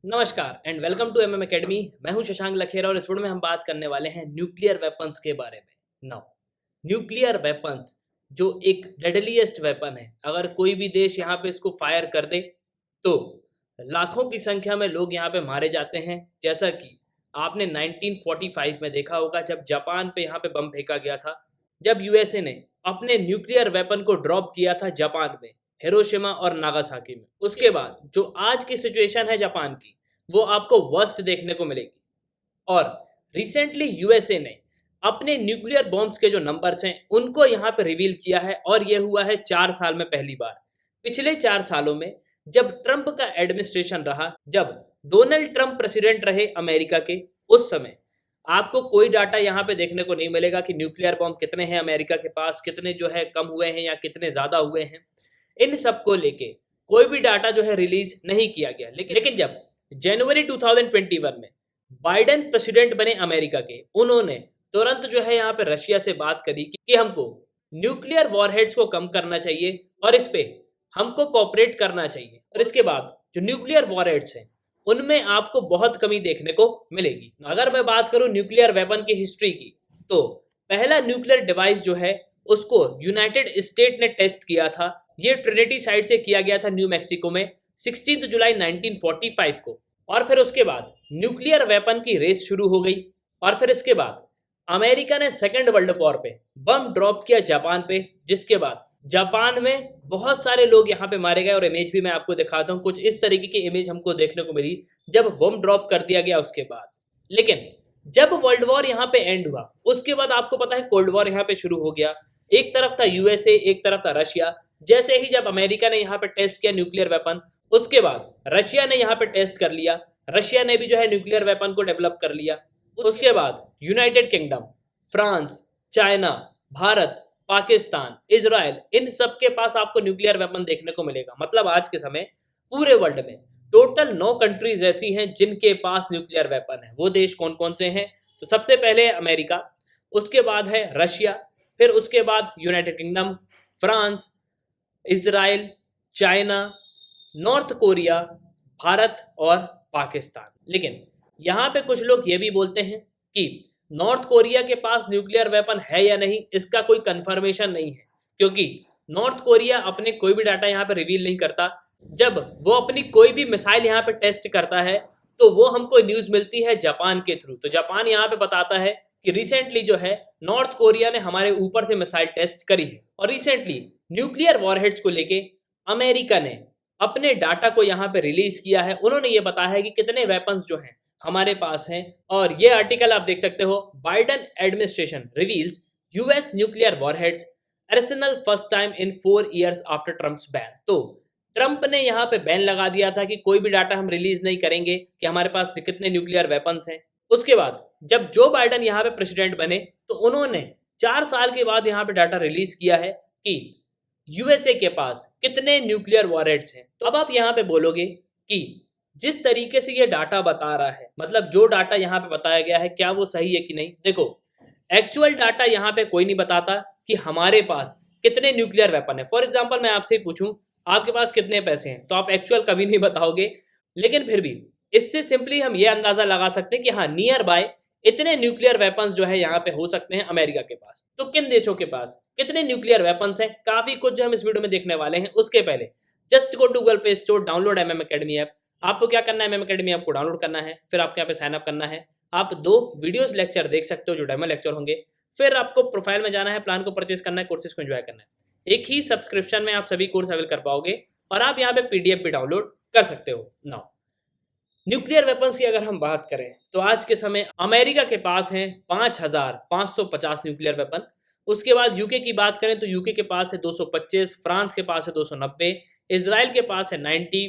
नमस्कार and welcome to MM academy. मैं हूं शशांक लखेरा और इस वीडियो में हम बात करने वाले हैं न्यूक्लियर वेपन्स के बारे में। नाउ न्यूक्लियर वेपन्स जो एक डेडलीस्ट वेपन है, अगर कोई भी देश यहाँ पे इसको फायर कर दे तो लाखों की संख्या में लोग यहाँ पे मारे जाते हैं। जैसा कि आपने 1945 में देखा होगा जब जापान पे यहाँ पे बम फेंका गया था, जब यूएसए ने अपने न्यूक्लियर वेपन को ड्रॉप किया था जापान में, हिरोशिमा और नागासाकी में। उसके बाद जो आज की सिचुएशन है जापान की, वो आपको वर्स्ट देखने को मिलेगी। और रिसेंटली यूएसए ने अपने न्यूक्लियर बॉम्ब्स के जो नंबर्स हैं उनको यहाँ पे रिवील किया है, और ये हुआ है 4 साल में पहली बार। पिछले 4 सालों में जब ट्रंप का एडमिनिस्ट्रेशन रहा, जब डोनाल्ड ट्रंप प्रेसिडेंट रहे अमेरिका के, उस समय आपको कोई डाटा यहाँ पे देखने को नहीं मिलेगा कि न्यूक्लियर बॉम्ब कितने हैं अमेरिका के पास, कितने जो है कम हुए हैं या कितने ज्यादा हुए हैं। इन सब को लेके कोई भी डाटा जो है रिलीज नहीं किया गया। लेकिन जब जनवरी 2021 में बाइडेन प्रेसिडेंट बने अमेरिका के, उन्होंने तुरंत जो है यहाँ पे रशिया से बात करी कि हमको न्यूक्लियर वॉरहेड्स को कम करना चाहिए और इस पे हमको कोऑपरेट करना चाहिए। और इसके बाद जो न्यूक्लियर वॉरहेड्स हैं उनमें आपको बहुत कमी देखने को मिलेगी। अगर मैं बात करूं न्यूक्लियर वेपन की हिस्ट्री की, तो पहला न्यूक्लियर डिवाइस जो है उसको यूनाइटेड स्टेट ने टेस्ट किया था। ये ट्रिनिटी साइट से किया गया था न्यू मैक्सिको में 16 जुलाई 1945 को। और फिर उसके बाद न्यूक्लियर वेपन की रेस शुरू हो गई। और फिर इसके बाद अमेरिका ने सेकेंड वर्ल्ड वॉर पे बम ड्रॉप किया जापान पे, जिसके बाद जापान में बहुत सारे लोग यहाँ पे मारे गए। और इमेज भी मैं आपको दिखाता हूँ, कुछ इस तरीके की इमेज हमको देखने को मिली जब बम ड्रॉप कर दिया गया उसके बाद। लेकिन जब वर्ल्ड वॉर यहाँ पे एंड हुआ, उसके बाद आपको पता है कोल्ड वॉर यहाँ पे शुरू हो गया। एक तरफ था यूएसए, एक तरफ था रशिया। जैसे ही जब अमेरिका ने यहाँ पे टेस्ट किया न्यूक्लियर वेपन, उसके बाद रशिया ने यहाँ पे टेस्ट कर लिया। रशिया ने भी जो है न्यूक्लियर वेपन को डेवलप कर लिया। उसके बाद United Kingdom, France, China, Bharat, Pakistan, Israel, इन सब के पास आपको न्यूक्लियर वेपन देखने को मिलेगा। मतलब आज के समय पूरे वर्ल्ड में टोटल 9 कंट्रीज ऐसी हैं जिनके पास न्यूक्लियर वेपन है। वो देश कौन कौन से हैं? तो सबसे पहले है अमेरिका, उसके बाद है रशिया, फिर उसके बाद United Kingdom, France, Israel, China, north Korea, Bharat और पाकिस्तान। लेकिन यहाँ पे कुछ लोग ये भी बोलते हैं कि नॉर्थ कोरिया के पास न्यूक्लियर वेपन है या नहीं, इसका कोई कंफर्मेशन नहीं है, क्योंकि नॉर्थ कोरिया अपने कोई भी डाटा यहाँ पे रिवील नहीं करता। जब वो अपनी कोई भी मिसाइल यहाँ पे टेस्ट करता है तो वो हमको न्यूज मिलती है जापान के थ्रू। तो जापान यहाँ पे बताता है कि रिसेंटली जो है नॉर्थ कोरिया ने हमारे ऊपर से मिसाइल टेस्ट करी है। और रिसेंटली न्यूक्लियर वॉरहेड्स को लेके अमेरिका ने अपने डाटा को यहाँ पे रिलीज किया है। उन्होंने ये बताया है कि कितने वेपन्स जो हैं हमारे पास हैं। और ये आर्टिकल आप देख सकते हो, Biden administration reveals US nuclear warheads Arsenal first time in 4 years after Trump's ban. तो ट्रंप ने यहाँ पे बैन लगा दिया था कि कोई भी डाटा हम रिलीज नहीं करेंगे कि हमारे पास कितने न्यूक्लियर वेपन्स हैं। उसके बाद जब जो बाइडेन यहाँ पे प्रेसिडेंट बने तो उन्होंने 4 साल के बाद यहाँ पे डाटा रिलीज किया है कि यूएसए के पास कितने न्यूक्लियर वॉरहेड्स हैं। तो अब आप यहाँ पे बोलोगे कि जिस तरीके से ये डाटा बता रहा है, मतलब जो डाटा यहाँ पे बताया गया है, क्या वो सही है कि नहीं? देखो, एक्चुअल डाटा यहाँ पे कोई नहीं बताता कि हमारे पास कितने न्यूक्लियर वेपन है। फॉर एग्जाम्पल मैं आपसे पूछूं आपके पास कितने पैसे हैं, तो आप एक्चुअल कभी नहीं बताओगे। लेकिन फिर भी इससे सिंपली हम ये अंदाजा लगा सकते हैं कि हाँ, नियर बाय इतने न्यूक्लियर वेपन्स जो है यहाँ पे हो सकते हैं अमेरिका के पास। तो किन देशों के पास कितने न्यूक्लियर वेपन्स हैं, काफी कुछ जो हम इस वीडियो में देखने वाले हैं। उसके पहले just go to Google play store, download MM academy app. आपको क्या करना है, एमएम एकेडमी ऐप को डाउनलोड करना है, फिर आपको यहाँ पे साइन अप करना है। आप 2 वीडियोस लेक्चर देख सकते हो जो डेमो लेक्चर होंगे। फिर आपको प्रोफाइल में जाना है, प्लान को परचेस करना है, कोर्सेज को एंजॉय करना है। एक ही सब्सक्रिप्शन में आप सभी कोर्स अवेल कर पाओगे और आप यहाँ पे पीडीएफ भी डाउनलोड कर सकते हो। नाउ न्यूक्लियर वेपन्स की अगर हम बात करें तो आज के समय अमेरिका के पास हैं 5550 न्यूक्लियर वेपन। उसके बाद यूके की बात करें तो यूके के पास है 225, फ्रांस के पास है 290, इजराइल के पास है 90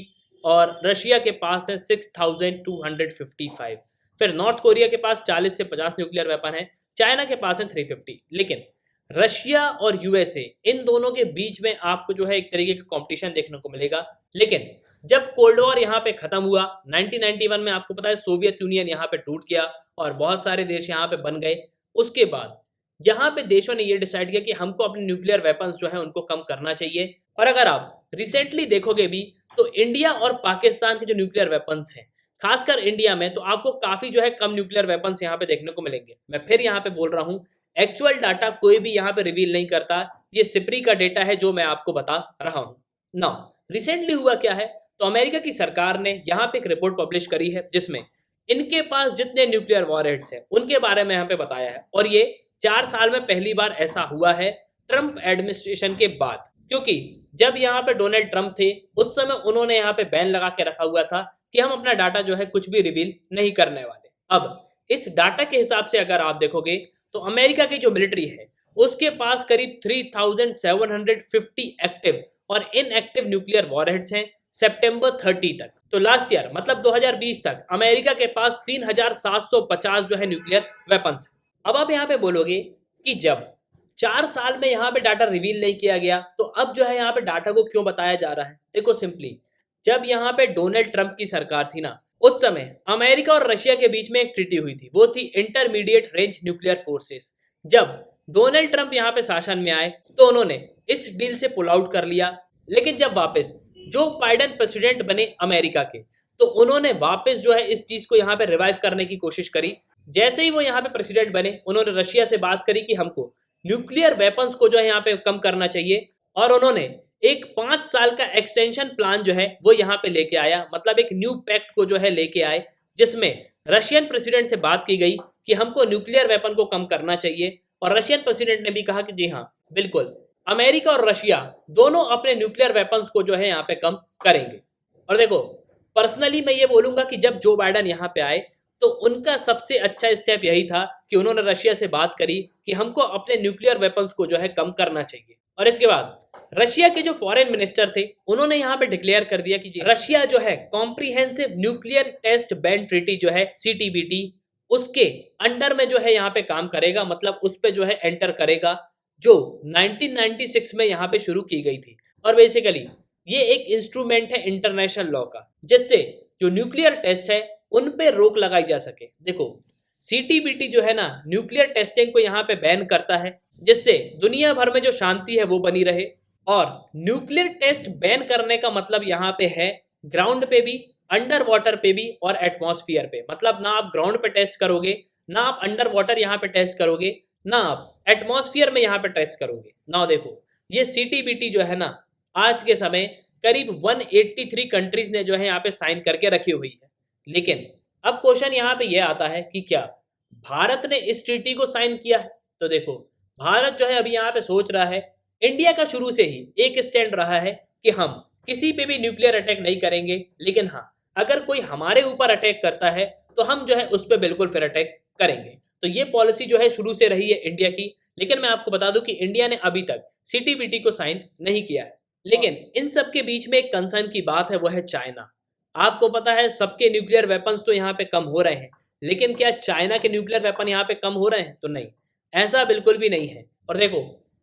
और रशिया के पास है 6255। फिर नॉर्थ कोरिया के पास 40 से 50 न्यूक्लियर वेपन है, चाइना के पास है 350। लेकिन रशिया और यूएसए, इन दोनों के बीच में आपको जो है एक तरीके का कंपटीशन देखने को मिलेगा। लेकिन जब कोल्ड वॉर यहाँ पे खत्म हुआ 1991 में, आपको पता है सोवियत यूनियन यहाँ पे टूट गया और बहुत सारे देश यहाँ पे बन गए। उसके बाद यहाँ पे देशों ने ये डिसाइड किया कि हमको अपने न्यूक्लियर वेपन्स जो है उनको कम करना चाहिए। और अगर आप रिसेंटली देखोगे भी तो इंडिया और पाकिस्तान के जो न्यूक्लियर वेपन्स हैं खासकर इंडिया में तो आपको काफी जो है कम न्यूक्लियर वेपन्स यहाँ पे देखने को मिलेंगे। मैं फिर यहाँ पे बोल रहा हूँ, एक्चुअल डाटा कोई भी यहाँ पे रिवील नहीं करता, ये सिप्री का डेटा है जो मैं आपको बता रहा हूँ। नाउ रिसेंटली हुआ क्या है, तो अमेरिका की सरकार ने यहाँ पे एक रिपोर्ट पब्लिश करी है जिसमें इनके पास जितने न्यूक्लियर वॉरहेड्स हैं उनके बारे में यहाँ पे बताया है। और ये 4 साल में पहली बार ऐसा हुआ है ट्रंप एडमिनिस्ट्रेशन के बाद, क्योंकि जब यहाँ पे डोनाल्ड ट्रंप थे उस समय उन्होंने यहाँ पे बैन लगा के रखा हुआ था कि हम अपना डाटा जो है कुछ भी रिवील नहीं करने वाले। अब इस डाटा के हिसाब से अगर आप देखोगे तो अमेरिका की जो मिलिट्री है उसके पास करीब 3750 एक्टिव और इनएक्टिव न्यूक्लियर वॉरहेड्स हैं सितंबर 30 तक। तो लास्ट ईयर मतलब 2020 तक अमेरिका के पास 3750 जो है न्यूक्लियर वेपन्स। अब आप यहाँ पे बोलोगे कि जब 4 साल में यहाँ पे डाटा रिवील नहीं किया गया तो अब जो है यहाँ पे डाटा को क्यों बताया जा रहा है। देखो सिंपली, जब यहाँ पे डोनाल्ड ट्रंप की सरकार थी ना, उस समय अमेरिका और रशिया के बीच में एक ट्रीटी हुई थी, वो थी इंटरमीडिएट रेंज न्यूक्लियर फोर्सेस। जब डोनाल्ड ट्रंप यहाँ पे शासन में आए तो उन्होंने इस डील से पुल आउट कर लिया, लेकिन जब वापस जो बाइडेन प्रेसिडेंट बने अमेरिका के तो उन्होंने वापस जो है इस चीज को यहाँ पे रिवाइव करने की कोशिश करी। जैसे ही वो यहाँ पे प्रेसिडेंट बने उन्होंने रशिया से बात करी कि हमको न्यूक्लियर वेपन्स को जो है यहाँ पे कम करना चाहिए, और उन्होंने एक 5 साल का एक्सटेंशन प्लान जो है वो यहाँ पे लेके आया, मतलब एक न्यू पैक्ट को जो है लेके आए जिसमें रशियन प्रेसिडेंट से बात की गई कि हमको न्यूक्लियर वेपन को कम करना चाहिए। और रशियन प्रेसिडेंट ने भी कहा कि जी हाँ बिल्कुल, अमेरिका और रशिया दोनों अपने न्यूक्लियर वेपन्स को जो है यहाँ पे कम करेंगे। और देखो पर्सनली मैं ये बोलूंगा कि जब जो बाइडेन यहाँ पे आए तो उनका सबसे अच्छा स्टेप यही था कि उन्होंने रशिया से बात करी कि हमको अपने न्यूक्लियर वेपन्स को जो है कम करना चाहिए। और इसके बाद रशिया के जो फॉरेन मिनिस्टर थे उन्होंने यहाँ पे डिक्लेयर कर दिया कि रशिया जो है comprehensive nuclear test ban treaty जो है CTBT उसके अंडर में जो है यहाँ पे काम करेगा, मतलब उस पे जो है एंटर करेगा, जो 1996 में यहाँ पे शुरू की गई थी। और बेसिकली ये एक इंस्ट्रूमेंट है इंटरनेशनल लॉ का जिससे जो न्यूक्लियर टेस्ट है उन पे रोक लगाई जा सके। देखो CTBT जो है ना न्यूक्लियर टेस्टिंग को यहाँ पे बैन करता है जिससे दुनिया भर में जो शांति है वो बनी रहे। और न्यूक्लियर टेस्ट बैन करने का मतलब यहाँ पे है ग्राउंड पे भी, अंडर वाटर पे भी और एटमॉस्फेयर पे। मतलब ना आप ग्राउंड पे टेस्ट करोगे, ना आप अंडर वाटर यहाँ पे टेस्ट करोगे, ना आप एटमॉस्फेयर में यहाँ पे टेस्ट करोगे। ना देखो ये CTBT जो है ना आज के समय करीब 183 कंट्रीज ने जो है यहाँ पे साइन करके रखी हुई है। लेकिन अब क्वेश्चन यहाँ पे ये आता है कि क्या भारत ने इस ट्रीटी को साइन किया है? तो देखो भारत जो है अभी यहाँ पे सोच रहा है, इंडिया का शुरू से ही एक स्टैंड रहा है कि हम किसी पे भी न्यूक्लियर अटैक नहीं करेंगे, लेकिन हाँ अगर कोई हमारे ऊपर अटैक करता है तो हम जो है उस पर बिल्कुल फिर अटैक करेंगे। तो ये पॉलिसी जो है शुरू से रही है इंडिया की। लेकिन मैं आपको बता दूं कि इंडिया ने अभी तक CTBT को साइन नहीं किया है। लेकिन इन सब के बीच में एक कंसर्न की बात है, वो है चाइना। आपको पता है सबके न्यूक्लियर वेपन्स तो यहाँ पे कम हो रहे हैं, लेकिन क्या चाइना के न्यूक्लियर वेपन यहाँ पे कम हो रहे हैं? तो नहीं, ऐसा बिल्कुल भी नहीं है। और देखो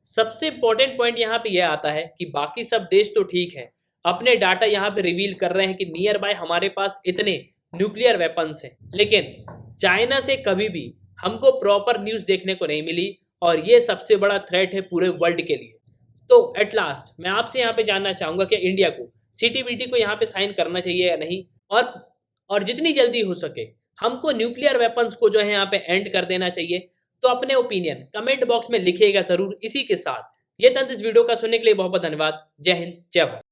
सबसे इंपॉर्टेंट पॉइंट यहाँ पे यह आता है कि बाकी सब देश तो ठीक है, अपने डाटा यहाँ पे रिवील कर रहे हैं कि नियर बाय हमारे पास इतने न्यूक्लियर वेपन्स हैं, लेकिन चाइना से कभी भी हमको प्रॉपर न्यूज़ देखने को नहीं मिली। और ये सबसे बड़ा थ्रेट है पूरे वर्ल्ड के लिए। तो एट लास्ट मैं आपसे यहाँ पे जानना चाहूँगा कि इंडिया को CTBT को यहाँ पे साइन करना चाहिए या नहीं, और जितनी जल्दी हो सके हमको न्यूक्लियर वेपन्स को जो है यहाँ पे एंड कर देना चाहिए। तो अपने ओपिनियन कमेंट बॉक्स में लिखिएगा जरूर। इसी के साथ ये तंत्र इस वीडियो का सुनने के लिए बहुत बहुत धन्यवाद। जय हिंद, जय भारत।